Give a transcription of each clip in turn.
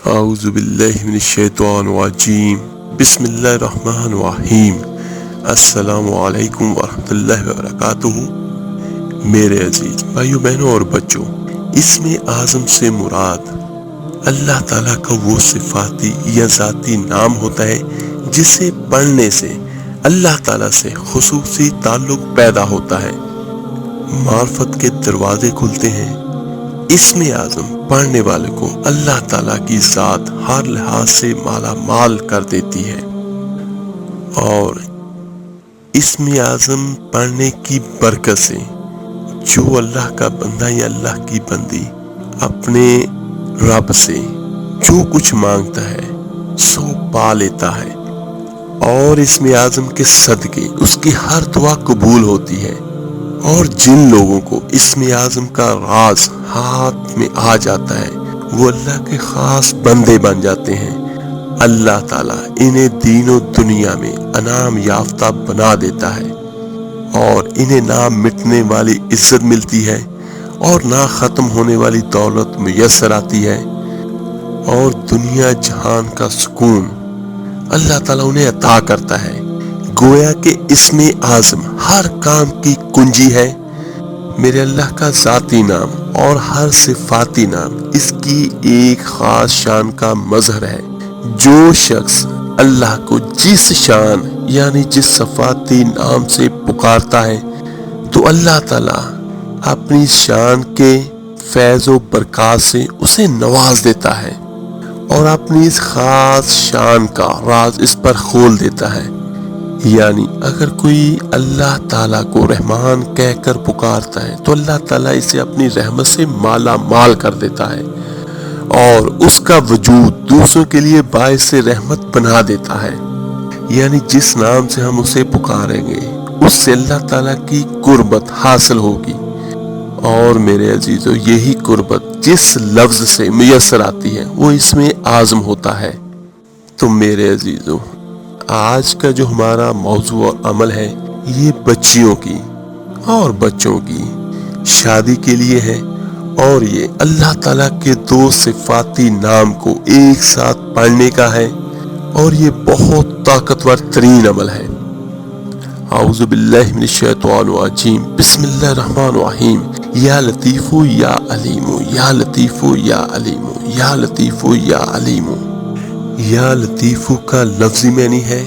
اعوذ باللہ من الشیطان الرجیم بسم اللہ الرحمن الرحیم السلام علیکم ورحمۃ اللہ وبرکاتہ۔ میرے عزیز بھائیو بہنوں اور بچوں، اسم اعظم سے مراد اللہ تعالیٰ کا وہ صفاتی یا ذاتی نام ہوتا ہے جسے پڑھنے سے اللہ تعالیٰ سے خصوصی تعلق پیدا ہوتا ہے، معرفت کے دروازے کھلتے ہیں۔ اسم اعظم پڑھنے والے کو اللہ تعالیٰ کی ذات ہر لحاظ سے مالا مال کر دیتی ہے، اور اسم اعظم پڑھنے کی برکت سے جو اللہ کا بندہ یا اللہ کی بندی اپنے رب سے جو کچھ مانگتا ہے سو پا لیتا ہے، اور اسم اعظم کے صدقے اس کی ہر دعا قبول ہوتی ہے۔ اور جن لوگوں کو اسم اعظم کا راز ہاتھ میں آ جاتا ہے وہ اللہ کے خاص بندے بن جاتے ہیں۔ اللہ تعالیٰ انہیں دین و دنیا میں انعام یافتہ بنا دیتا ہے، اور انہیں نہ مٹنے والی عزت ملتی ہے اور نہ ختم ہونے والی دولت میسر آتی ہے، اور دنیا جہان کا سکون اللہ تعالیٰ انہیں عطا کرتا ہے۔ گویا کہ اسم اعظم ہر کام کی کنجی ہے۔ میرے اللہ کا ذاتی نام اور ہر صفاتی نام اس کی ایک خاص شان کا مظہر ہے۔ جو شخص اللہ کو جس شان یعنی جس صفاتی نام سے پکارتا ہے تو اللہ تعالیٰ اپنی شان کے فیض و برکات سے اسے نواز دیتا ہے، اور اپنی اس خاص شان کا راز اس پر کھول دیتا ہے۔ یعنی اگر کوئی اللہ تعالیٰ کو رحمان کہہ کر پکارتا ہے تو اللہ تعالیٰ اسے اپنی رحمت سے مالا مال کر دیتا ہے، اور اس کا وجود دوسروں کے لیے باعث رحمت بنا دیتا ہے۔ یعنی جس نام سے ہم اسے پکاریں گے اس سے اللہ تعالیٰ کی قربت حاصل ہوگی، اور میرے عزیزو یہی قربت جس لفظ سے میسر آتی ہے وہ اسم اعظم ہوتا ہے۔ تو میرے عزیزو آج کا جو ہمارا موضوع اور عمل ہے یہ بچیوں کی اور بچوں کی شادی کے لیے ہے، اور یہ اللہ تعالیٰ کے دو صفاتی نام کو ایک ساتھ پڑھنے کا ہے، اور یہ بہت طاقتور ترین عمل ہے۔ اعوذ باللہ من الشیطان الرجیم بسم اللہ الرحمن الرحیم یا لطیف یا علیم یا لطیف یا علیم یا لطیف یا علیم۔ یا لطیف کا لفظی معنی ہے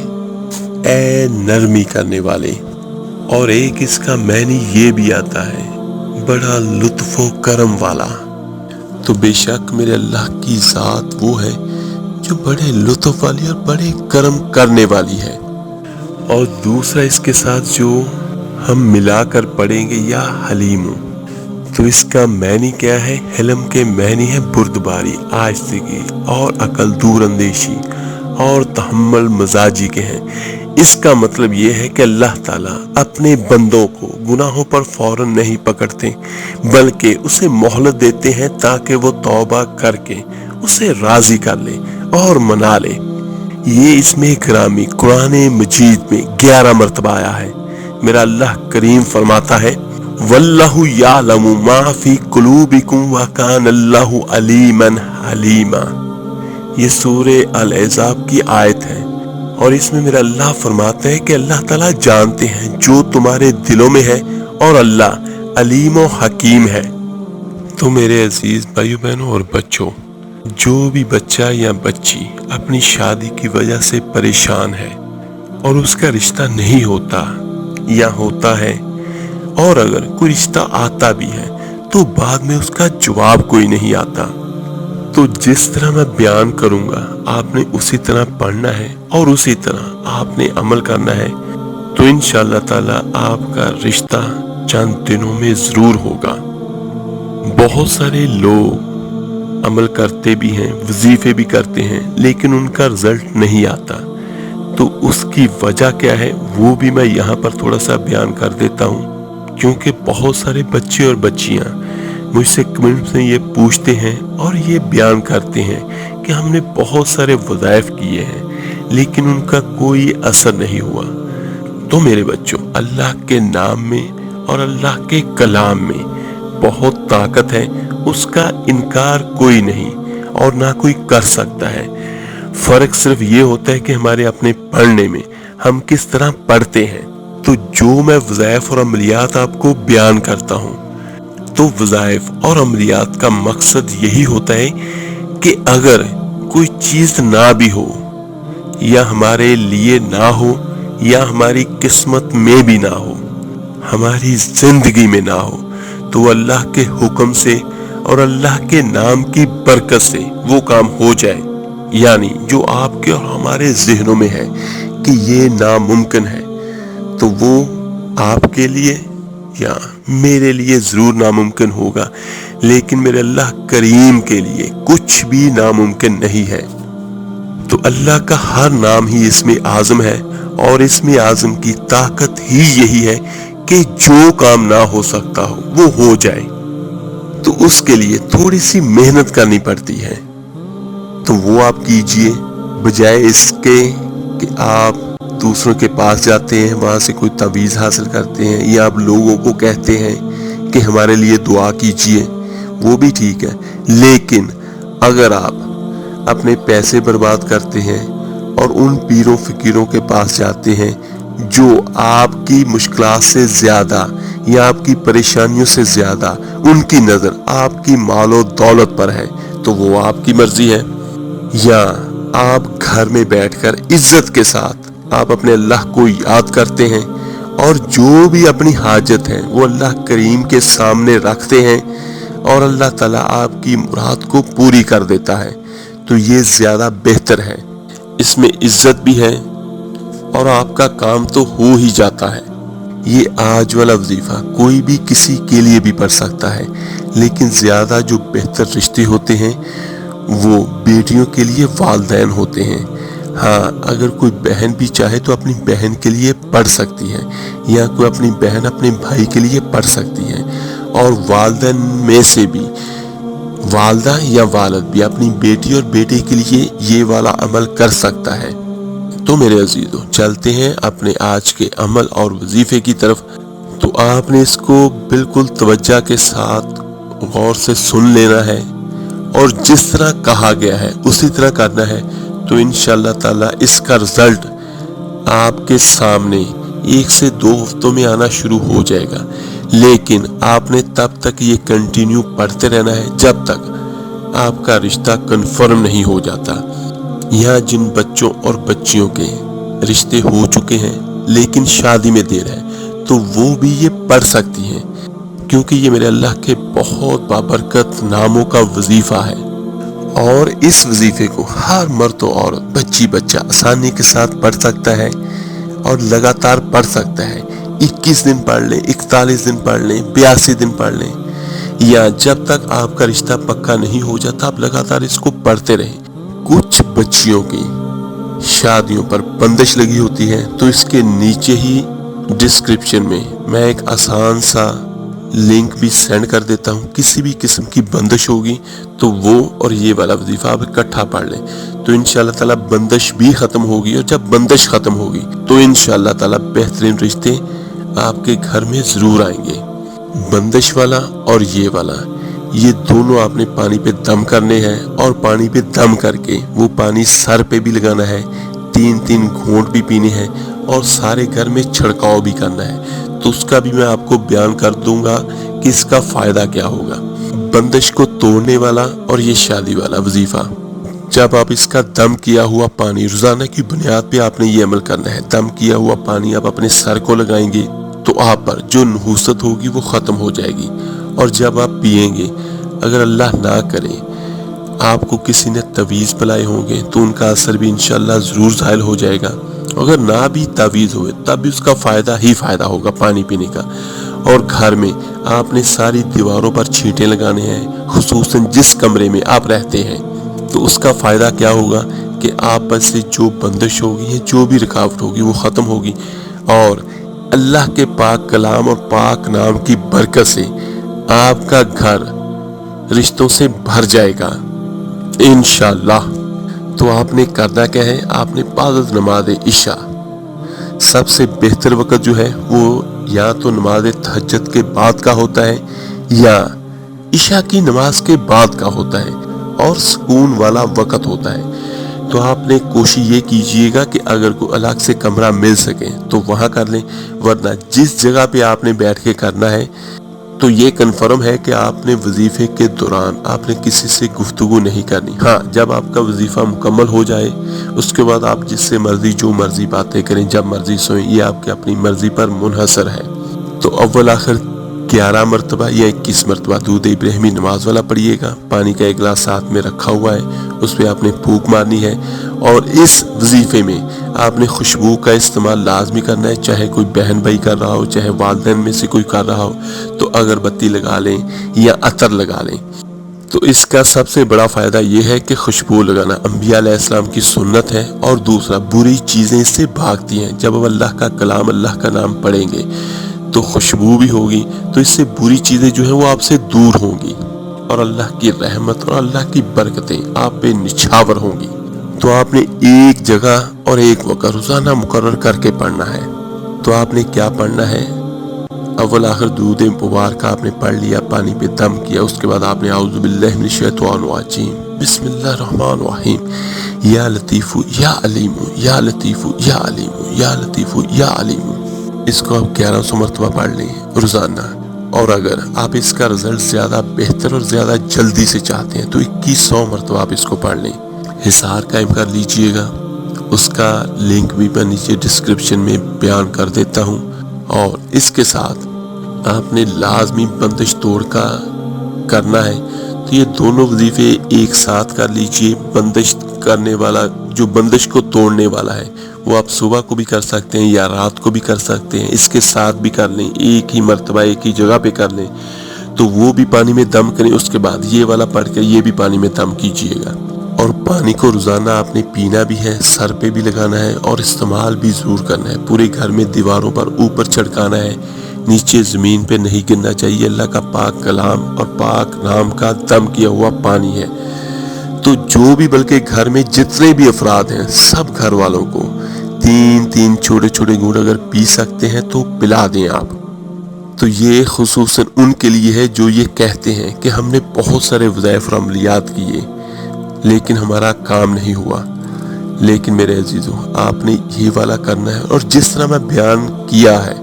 اے نرمی کرنے والے، اور ایک اس کا معنی یہ بھی آتا ہے بڑا لطف و کرم والا۔ تو بے شک میرے اللہ کی ذات وہ ہے جو بڑے لطف والی اور بڑے کرم کرنے والی ہے۔ اور دوسرا اس کے ساتھ جو ہم ملا کر پڑھیں گے یا حلیم، تو اس کا معنی کیا ہے؟ حلم کے معنی ہے بردباری، آہستگی اور عقل دور اندیشی اور تحمل مزاجی کے ہیں۔ اس کا مطلب یہ ہے کہ اللہ تعالیٰ اپنے بندوں کو گناہوں پر فوراً نہیں پکڑتے، بلکہ اسے مہلت دیتے ہیں تاکہ وہ توبہ کر کے اسے راضی کر لے اور منا لے۔ یہ اسم گرامی قرآن مجید میں 11 مرتبہ آیا ہے۔ میرا اللہ کریم فرماتا ہے واللہ یعلم ما فی قلوبکم وکان اللہ علیما حلیما۔ یہ سورہ الاحزاب کی آیت ہے، اور اس میں میرا اللہ فرماتا ہے کہ اللہ تعالیٰ جانتے ہیں جو تمہارے دلوں میں ہے، اور اللہ علیم و حکیم ہے۔ تو میرے عزیز بھائیو بہنوں اور بچوں، جو بھی بچہ یا بچی اپنی شادی کی وجہ سے پریشان ہے اور اس کا رشتہ نہیں ہوتا یا ہوتا ہے، اور اگر کوئی رشتہ آتا بھی ہے تو بعد میں اس کا جواب کوئی نہیں آتا، تو جس طرح میں بیان کروں گا آپ نے اسی طرح پڑھنا ہے اور اسی طرح آپ نے عمل کرنا ہے، تو انشاءاللہ تعالی آپ کا رشتہ چند دنوں میں ضرور ہوگا۔ بہت سارے لوگ عمل کرتے بھی ہیں، وظیفے بھی کرتے ہیں، لیکن ان کا رزلٹ نہیں آتا، تو اس کی وجہ کیا ہے وہ بھی میں یہاں پر تھوڑا سا بیان کر دیتا ہوں، کیونکہ بہت سارے بچے اور بچیاں مجھ سے کمنٹس میں یہ پوچھتے ہیں اور یہ بیان کرتے ہیں کہ ہم نے بہت سارے وظائف کیے ہیں لیکن ان کا کوئی اثر نہیں ہوا۔ تو میرے بچوں، اللہ کے نام میں اور اللہ کے کلام میں بہت طاقت ہے، اس کا انکار کوئی نہیں، اور نہ کوئی کر سکتا ہے۔ فرق صرف یہ ہوتا ہے کہ ہمارے اپنے پڑھنے میں ہم کس طرح پڑھتے ہیں۔ تو جو میں وظائف اور عملیات آپ کو بیان کرتا ہوں، تو وظائف اور عملیات کا مقصد یہی ہوتا ہے کہ اگر کوئی چیز نہ بھی ہو یا ہمارے لیے نہ ہو یا ہماری قسمت میں بھی نہ ہو، ہماری زندگی میں نہ ہو، تو اللہ کے حکم سے اور اللہ کے نام کی برکت سے وہ کام ہو جائے۔ یعنی جو آپ کے اور ہمارے ذہنوں میں ہے کہ یہ ناممکن ہے، تو وہ آپ کے لیے یا میرے لیے ضرور ناممکن ہوگا، لیکن میرے اللہ کریم کے لیے کچھ بھی ناممکن نہیں ہے۔ تو اللہ کا ہر نام ہی اسم اعظم ہے، اور اسم اعظم کی طاقت ہی یہی ہے کہ جو کام نہ ہو سکتا ہو وہ ہو جائے۔ تو اس کے لیے تھوڑی سی محنت کرنی پڑتی ہے، تو وہ آپ کیجئے، بجائے اس کے کہ آپ دوسروں کے پاس جاتے ہیں، وہاں سے کوئی تعویذ حاصل کرتے ہیں، یا آپ لوگوں کو کہتے ہیں کہ ہمارے لیے دعا کیجئے، وہ بھی ٹھیک ہے۔ لیکن اگر آپ اپنے پیسے برباد کرتے ہیں اور ان پیروں فقیروں کے پاس جاتے ہیں جو آپ کی مشکلات سے زیادہ یا آپ کی پریشانیوں سے زیادہ ان کی نظر آپ کی مال و دولت پر ہے، تو وہ آپ کی مرضی ہے۔ یا آپ گھر میں بیٹھ کر عزت کے ساتھ آپ اپنے اللہ کو یاد کرتے ہیں اور جو بھی اپنی حاجت ہے وہ اللہ کریم کے سامنے رکھتے ہیں، اور اللہ تعالیٰ آپ کی مراد کو پوری کر دیتا ہے، تو یہ زیادہ بہتر ہے۔ اس میں عزت بھی ہے اور آپ کا کام تو ہو ہی جاتا ہے۔ یہ آج والا وظیفہ کوئی بھی کسی کے لیے بھی پڑھ سکتا ہے، لیکن زیادہ جو بہتر رشتے ہوتے ہیں وہ بیٹیوں کے لیے والدین ہوتے ہیں۔ ہاں، اگر کوئی بہن بھی چاہے تو اپنی بہن کے لیے پڑھ سکتی ہے، یا کوئی اپنی بہن اپنے بھائی کے لیے پڑھ سکتی ہے، اور والدین میں سے بھی والدہ یا والد بھی اپنی بیٹی اور بیٹے کے لیے یہ والا عمل کر سکتا ہے۔ تو میرے عزیزو، چلتے ہیں اپنے آج کے عمل اور وظیفے کی طرف۔ تو آپ نے اس کو بالکل توجہ کے ساتھ غور سے سن لینا ہے، اور جس طرح کہا گیا ہے اسی طرح کرنا ہے، تو انشاءاللہ تعالی اس کا رزلٹ آپ کے سامنے 1 سے 2 ہفتوں میں آنا شروع ہو جائے گا۔ لیکن آپ نے تب تک یہ کنٹینیو پڑھتے رہنا ہے جب تک آپ کا رشتہ کنفرم نہیں ہو جاتا۔ یہاں جن بچوں اور بچیوں کے رشتے ہو چکے ہیں لیکن شادی میں دیر ہے، تو وہ بھی یہ پڑھ سکتی ہیں، کیونکہ یہ میرے اللہ کے بہت بابرکت ناموں کا وظیفہ ہے، اور اس وظیفے کو ہر مرد و عورت، بچی بچہ آسانی کے ساتھ پڑھ سکتا ہے اور لگاتار پڑھ سکتا ہے۔ 21 دن پڑھ لیں، 41 دن پڑھ لیں، 82 دن پڑھ لیں، یا جب تک آپ کا رشتہ پکا نہیں ہو جاتا آپ لگاتار اس کو پڑھتے رہیں۔ کچھ بچیوں کی شادیوں پر بندش لگی ہوتی ہے، تو اس کے نیچے ہی ڈسکرپشن میں میں ایک آسان سا لنک بھی سینڈ کر دیتا ہوں۔ کسی بھی قسم کی بندش ہوگی تو وہ اور یہ والا وظیفہ آپ اکٹھا پڑھ لیں، تو انشاءاللہ تعالی بندش بھی ختم ہوگی، اور جب بندش ختم ہوگی تو انشاءاللہ تعالی بہترین رشتے آپ کے گھر میں ضرور آئیں گے۔ بندش والا اور یہ والا، یہ دونوں آپ نے پانی پہ دم کرنے ہیں، اور پانی پہ دم کر کے وہ پانی سر پہ بھی لگانا ہے، 3 گھونٹ بھی پینے ہیں، اور سارے گھر میں چھڑکاؤ بھی کرنا ہے۔ تو اس کا بھی میں آپ کو بیان کر دوں گا کہ اس کا فائدہ کیا ہوگا۔ بندش کو توڑنے والا اور یہ شادی والا وظیفہ، جب آپ اس کا دم کیا ہوا پانی روزانہ کی بنیاد پہ آپ نے یہ عمل کرنا ہے، دم کیا ہوا پانی آپ اپنے سر کو لگائیں گے تو آپ پر جو نحوست ہوگی وہ ختم ہو جائے گی، اور جب آپ پئیں گے، اگر اللہ نہ کرے آپ کو کسی نے تعویذ پلائے ہوں گے تو ان کا اثر بھی انشاءاللہ ضرور زائل ہو جائے گا۔ اگر نہ بھی تعویذ ہوئے تب بھی اس کا فائدہ ہی فائدہ ہوگا پانی پینے کا۔ اور گھر میں آپ نے ساری دیواروں پر چھینٹے لگانے ہیں، خصوصاً جس کمرے میں آپ رہتے ہیں، تو اس کا فائدہ کیا ہوگا کہ آپ پر سے جو بندش ہوگی یا جو بھی رکاوٹ ہوگی وہ ختم ہوگی، اور اللہ کے پاک کلام اور پاک نام کی برکت سے آپ کا گھر رشتوں سے بھر جائے گا انشاءاللہ۔ تو آپ نے کرنا کیا ہے، آپ نے بعد نماز عشاء، سب سے بہتر وقت جو ہے وہ یا تو نماز تہجد کے بعد کا ہوتا ہے یا عشاء کی نماز کے بعد کا ہوتا ہے، اور سکون والا وقت ہوتا ہے۔ تو آپ نے کوشش یہ کیجئے گا کہ اگر کوئی الگ سے کمرہ مل سکے تو وہاں کر لیں، ورنہ جس جگہ پہ آپ نے بیٹھ کے کرنا ہے تو یہ کنفرم ہے کہ آپ نے وظیفے کے دوران آپ نے کسی سے گفتگو نہیں کرنی۔ ہاں، جب آپ کا وظیفہ مکمل ہو جائے اس کے بعد آپ جس سے مرضی جو مرضی باتیں کریں، جب مرضی سوئیں، یہ آپ کی اپنی مرضی پر منحصر ہے۔ تو اول آخر 11 مرتبہ یا 21 مرتبہ درود ابراہیمی نماز والا پڑھیے گا۔ پانی کا ایک گلاس ساتھ میں رکھا ہوا ہے، اس پہ آپ نے پھونک مارنی ہے، اور اس وظیفے میں آپ نے خوشبو کا استعمال لازمی کرنا ہے، چاہے کوئی بہن بھائی کر رہا ہو، چاہے والدین میں سے کوئی کر رہا ہو تو اگربتی لگا لیں یا عطر لگا لیں۔ تو اس کا سب سے بڑا فائدہ یہ ہے کہ خوشبو لگانا انبیاء علیہ السلام کی سنت ہے، اور دوسرا بری چیزیں اس سے بھاگتی ہیں۔ جب ہم اللہ کا کلام، اللہ کا نام پڑھیں گے تو خوشبو بھی ہوگی، تو اس سے بری چیزیں جو ہیں وہ آپ سے دور ہوں گی، اور اللہ کی رحمت اور اللہ کی برکتیں آپ پہ نچھاور ہوں گی۔ تو آپ نے ایک جگہ اور ایک وقت روزانہ مقرر کر کے پڑھنا ہے۔ تو آپ نے کیا پڑھنا ہے؟ اول آخر درود مبارکہ آپ نے پڑھ لیا، پانی پہ دم کیا، اس کے بعد آپ نے اعوذ باللہ من الشیطان الرجیم بسم اللہ الرحمن الرحیم یا لطیف یا علیم یا لطیف یا علیم یا لطیف یا علیم، اس کو آپ 1100 مرتبہ پڑھ لیں روزانہ۔ اور اگر آپ اس کا رزلٹ زیادہ بہتر اور زیادہ جلدی سے چاہتے ہیں تو 2100 مرتبہ آپ اس کو پڑھ لیں۔ حصار قائم کر لیجئے گا، اس کا لنک بھی میں نیچے ڈسکرپشن میں بیان کر دیتا ہوں۔ اور اس کے ساتھ آپ نے لازمی بندش توڑ کا کرنا ہے، تو یہ دونوں وظیفے ایک ساتھ کر لیجئے۔ بندش کرنے والا، جو بندش کو توڑنے والا ہے، وہ آپ صبح کو بھی کر سکتے ہیں یا رات کو بھی کر سکتے ہیں، اس کے ساتھ بھی کر لیں، ایک ہی مرتبہ ایک ہی جگہ پہ کر لیں، تو وہ بھی پانی میں دم کریں، اس کے بعد یہ والا پڑھ کر یہ بھی پانی میں دم کیجئے گا۔ اور پانی کو روزانہ آپ نے پینا بھی ہے، سر پہ بھی لگانا ہے اور استعمال بھی ضرور کرنا ہے۔ پورے گھر میں دیواروں پر اوپر چھڑکانا ہے، نیچے زمین پہ نہیں گرنا چاہیے۔ اللہ کا پاک کلام اور پاک نام کا دم کیا ہوا پانی ہے۔ تو جو بھی، بلکہ گھر میں جتنے بھی افراد ہیں سب گھر والوں کو 3 چھوٹے چھوٹے گھونٹ اگر پی سکتے ہیں تو پلا دیں آپ۔ تو یہ خصوصاً ان کے لیے ہے جو یہ کہتے ہیں کہ ہم نے بہت سارے وظائف اور عملیات کیے لیکن ہمارا کام نہیں ہوا۔ لیکن میرے عزیزو، آپ نے یہ والا کرنا ہے، اور جس طرح میں بیان کیا ہے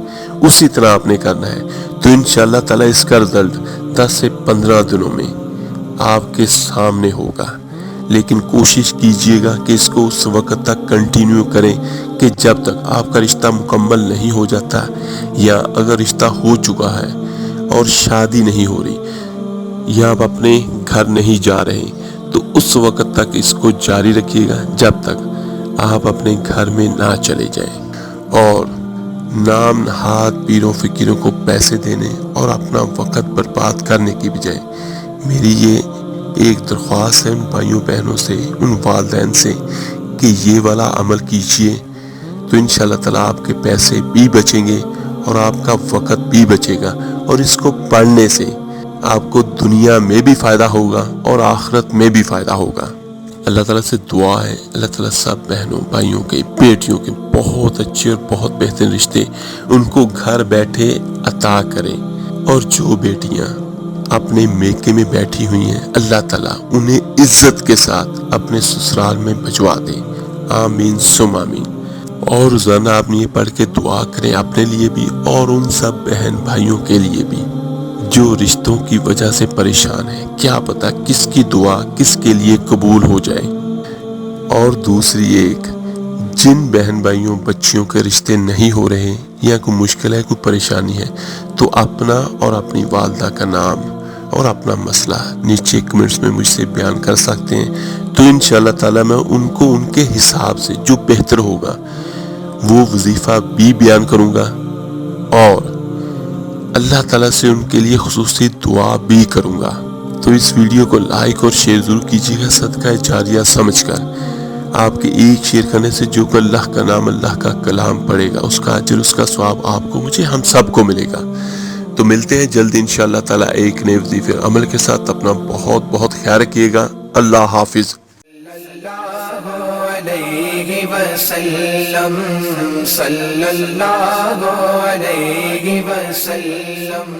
اسی طرح آپ نے کرنا ہے، تو انشاءاللہ تعالی اس کا رزلٹ 10 سے 15 دنوں میں آپ کے سامنے ہوگا۔ لیکن کوشش کیجئے گا کہ اس کو اس وقت تک کنٹینیو کریں کہ جب تک آپ کا رشتہ مکمل نہیں ہو جاتا، یا اگر رشتہ ہو چکا ہے اور شادی نہیں ہو رہی، یا آپ اپنے گھر نہیں جا رہے، تو اس وقت تک اس کو جاری رکھیے گا جب تک آپ اپنے گھر میں نہ چلے جائیں۔ اور نام نہاد پیروں فقیروں کو پیسے دینے اور اپنا وقت برباد کرنے کی بجائے میری یہ ایک درخواست ہے ان بھائیوں بہنوں سے، ان والدین سے، کہ یہ والا عمل کیجئے، تو انشاءاللہ تعالی آپ کے پیسے بھی بچیں گے اور آپ کا وقت بھی بچے گا، اور اس کو پڑھنے سے آپ کو دنیا میں بھی فائدہ ہوگا اور آخرت میں بھی فائدہ ہوگا۔ اللہ تعالیٰ سے دعا ہے اللہ تعالیٰ سب بہنوں بھائیوں کے، بیٹیوں کے بہت اچھے اور بہت بہترین رشتے ان کو گھر بیٹھے عطا کرے، اور جو بیٹیاں اپنے میکے میں بیٹھی ہوئی ہیں اللہ تعالیٰ انہیں عزت کے ساتھ اپنے سسرال میں بھجوا دے، آمین ثم آمین۔ اور روزانہ آپ نے یہ پڑھ کے دعا کریں اپنے لیے بھی اور ان سب بہن بھائیوں کے لیے بھی جو رشتوں کی وجہ سے پریشان ہیں، کیا پتہ کس کی دعا کس کے لیے قبول ہو جائے۔ اور دوسری ایک، جن بہن بھائیوں بچیوں کے رشتے نہیں ہو رہے یا کوئی مشکل ہے، کوئی پریشانی ہے، تو اپنا اور اپنی والدہ کا نام اور اپنا مسئلہ نیچے کمنٹس میں مجھ سے بیان کر سکتے ہیں، تو انشاءاللہ تعالی میں ان کو ان کے حساب سے جو بہتر ہوگا وہ وظیفہ بھی بیان کروں گا، اور اللہ تعالیٰ سے ان کے لیے خصوصی دعا بھی کروں گا۔ تو اس ویڈیو کو لائک اور شیئر ضرور کیجیے گا صدقہ جاریہ سمجھ کر۔ آپ کے ایک شیئر کرنے سے جو کہ اللہ کا نام اللہ کا کلام پڑھے گا، اس کا اجر اس کا ثواب آپ کو، مجھے، ہم سب کو ملے گا۔ تو ملتے ہیں جلدی انشاءاللہ تعالیٰ ایک نئے وظیفے عمل کے ساتھ۔ اپنا بہت بہت خیال رکھیے گا۔ اللہ حافظ۔ علیہ وسلم صلی اللہ علیہ وسلم۔